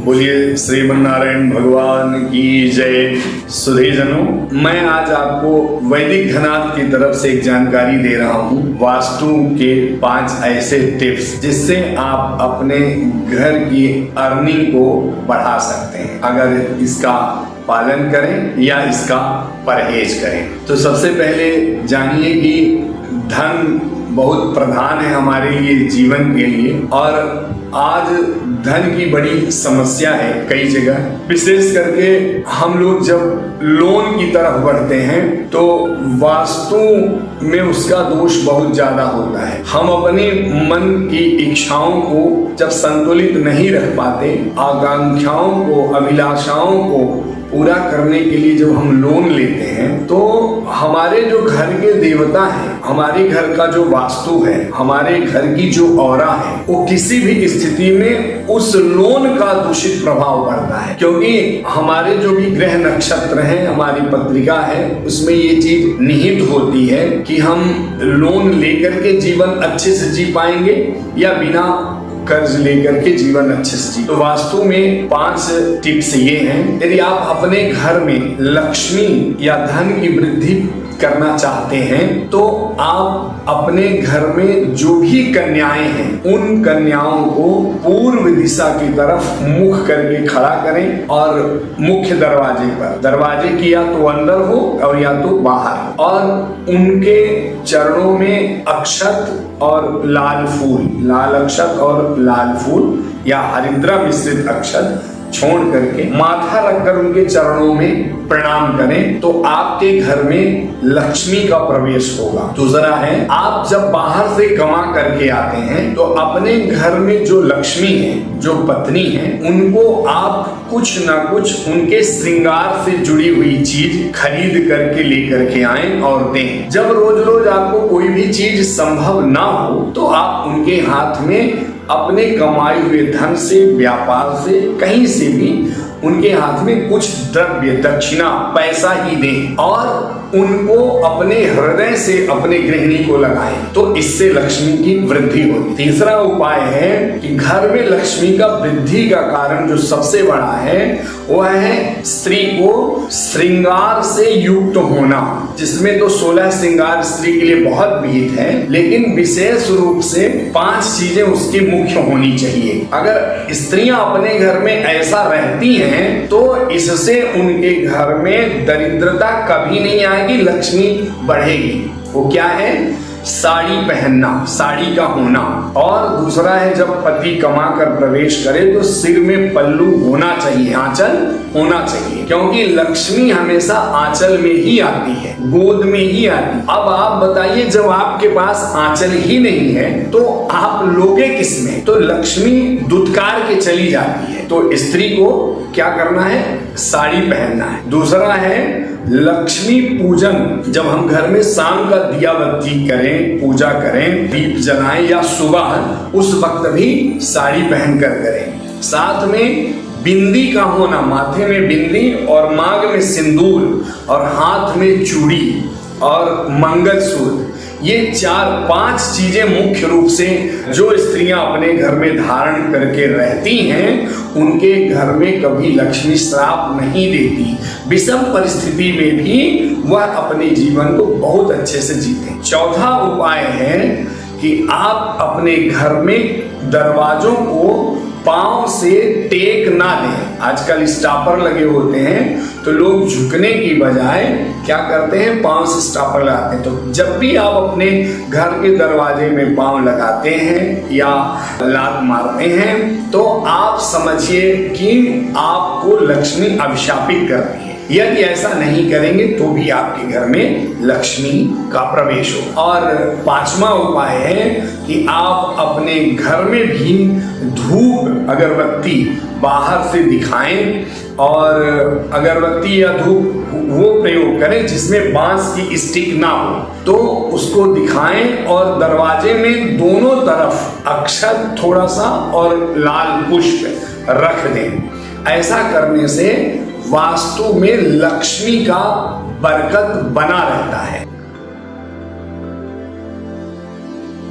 बोलिए श्रीमन्नारायण भगवान की जय। सुधीजनों, मैं आज आपको वैदिक धनात की तरफ से एक जानकारी दे रहा हूँ। वास्तु के 5 ऐसे टिप्स जिससे आप अपने घर की अर्निंग को बढ़ा सकते हैं अगर इसका पालन करें या इसका परहेज करें। तो सबसे पहले जानिए कि धन बहुत प्रधान है हमारे लिए, जीवन के लिए, और आज धन की बड़ी समस्या है कई जगह। विशेष करके हम लोग जब लोन की तरफ बढ़ते हैं तो वास्तु में उसका दोष बहुत ज्यादा होता है। हम अपने मन की इच्छाओं को जब संतुलित नहीं रख पाते, आकांक्षाओं को, अभिलाषाओं को पूरा करने के लिए जब हम लोन लेते हैं तो हमारे जो घर के देवता हैं, हमारे घर का जो वास्तु है, हमारे घर की जो ऑरा है, वो किसी भी स्थिति में उस लोन का दूषित प्रभाव पड़ता है। क्योंकि हमारे जो भी ग्रह नक्षत्र हैं, हमारी पत्रिका है, उसमें ये चीज निहित होती है कि हम लोन लेकर के जीवन अच्छे से जी पाएंगे या बिना कर्ज लेकर के जीवन अच्छे से जी। तो वास्तु में 5 टिप्स ये हैं। यदि आप अपने घर में लक्ष्मी या धन की वृद्धि करना चाहते हैं तो आप अपने घर में जो भी कन्याएं हैं उन कन्याओं को पूर्व दिशा की तरफ मुख करके खड़ा करें और मुख्य दरवाजे पर, दरवाजे की या तो अंदर हो और या तो बाहर, और उनके चरणों में अक्षत और लाल फूल, लाल अक्षत और लाल फूल या हरिद्रा मिश्रित अक्षत छोड़ करके माथा रखकर उनके चरणों में प्रणाम करें तो आपके घर में लक्ष्मी का प्रवेश होगा। दूसरा है, आप जब बाहर से कमा करके आते हैं तो अपने घर में जो लक्ष्मी है, जो पत्नी है, उनको आप कुछ ना कुछ उनके श्रृंगार से जुड़ी हुई चीज खरीद करके लेकर के आएं और दें। जब रोज रोज आपको कोई भी चीज संभव ना हो तो आप उनके हाथ में अपने कमाए हुए धन से, व्यापार से, कहीं से भी उनके हाथ में कुछ द्रव्य, दक्षिणा, पैसा ही दें और उनको अपने हृदय से अपने गृहिणी को लगाएं तो इससे लक्ष्मी की वृद्धि होगी। तीसरा उपाय है कि घर में लक्ष्मी का वृद्धि का कारण जो सबसे बड़ा है वह है स्त्री को श्रृंगार से युक्त होना, जिसमें तो 16 श्रृंगार स्त्री के लिए बहुत विहित है, लेकिन विशेष रूप से 5 चीजें उसकी मुख्य होनी चाहिए। अगर स्त्रियां अपने घर में ऐसा रहती हैं तो इससे उनके घर में दरिद्रता कभी नहीं आएगी, लक्ष्मी बढ़ेगी। वो क्या है? साड़ी पहनना, साड़ी का होना। और दूसरा है, जब पति कमा कर प्रवेश करे तो सिर में पल्लू होना चाहिए, आंचल होना चाहिए, क्योंकि लक्ष्मी हमेशा आंचल में ही आती है, गोद में ही आती है। अब आप बताइए, जब आपके पास आंचल ही नहीं है तो आप लोगे किसमें? तो लक्ष्मी दुत्कार के चली जाती है। तो स्त्री को क्या करना है? साड़ी पहनना है। दूसरा है लक्ष्मी पूजन। जब हम घर में शाम का दिया बत्ती करें, पूजा करें, दीप जलाएं या सुबह, उस वक्त भी साड़ी पहनकर करें। साथ में बिंदी का होना, माथे में बिंदी और मांग में सिंदूर और हाथ में चूड़ी और मंगलसूत्र, ये 4-5 चीजें मुख्य रूप से जो स्त्रियां अपने घर में धारण करके रहती हैं उनके घर में कभी लक्ष्मी श्राप नहीं देती। विषम परिस्थिति में भी वह अपने जीवन को बहुत अच्छे से जीते। चौथा उपाय है कि आप अपने घर में दरवाजों को पांव से टेक ना दें। आजकल स्टॉपर लगे होते हैं तो लोग झुकने की बजाय क्या करते हैं? पांव से स्टॉपर लगाते हैं। तो जब भी आप अपने घर के दरवाजे में पांव लगाते हैं या लात मारते हैं तो आप समझिए कि आपको लक्ष्मी अभिशापित कर रही है। यदि ऐसा नहीं करेंगे तो भी आपके घर में लक्ष्मी का प्रवेश हो। और 5वां उपाय है कि आप अपने घर में भी धूप अगरबत्ती बाहर से दिखाएं और अगरबत्ती या धूप वो प्रयोग करें जिसमें बांस की स्टिक ना हो, तो उसको दिखाएं और दरवाजे में दोनों तरफ अक्षत थोड़ा सा और लाल पुष्प रख दें। ऐसा करने से वास्तु में लक्ष्मी का बरकत बना रहता है।